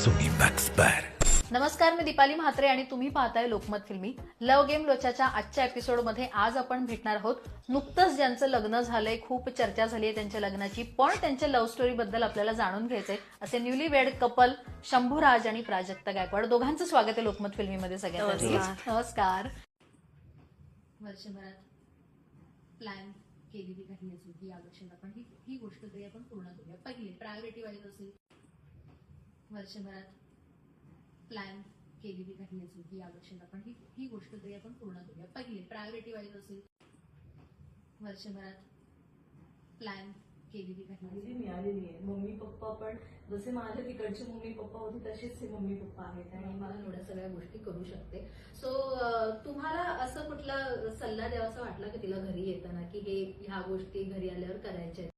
Sony Max बार. नमस्कार, मी दीपाली म्हात्रे आणि तुम्ही पाहताय लोकमत फिल्मी. लव्ह गेम लोचाच्या आजच्या एपिसोडमध्ये आज आपण भेटणार आहोत नुकतंच ज्यांचं लग्न झालंय, खूप चर्चा झाली आहे त्यांच्या लग्नाची, पण त्यांच्या लव्ह स्टोरी बद्दल आपल्याला जाणून घ्यायचंय असे न्यूली वेड कपल शंभूराज आणि प्राजक्ता गायकवाड. दोघांचं स्वागत आहे लोकमत फिल्मीमध्ये. सगळ्यांना नमस्कार. वर्षभरात प्लॅन केलेली काही असेल की या वर्षात आपण ही गोष्ट तरी आपण पूर्ण करूया. पहिले प्रायोरिटी वाईज असेल, वर्षभरात प्लॅन केलेली काही असेल की या वर्षात आपण ही गोष्ट तरी आपण पूर्ण करूया. पहिले प्रायोरिटी वाईज असेल, वर्षभरात प्लॅन केलेली काही मिळालेली आहे. मम्मी पप्पा पण जसे माझ्या तिकडचे मम्मी पप्पा होते तसेच ते मम्मी पप्पा आहेत आणि मला एवढ्या सगळ्या गोष्टी करू शकते. सो तुम्हाला असं कुठला सल्ला द्यावासा वाटला की तिला घरी येताना की ह्या गोष्टी घरी आल्यावर करायच्या आहेत?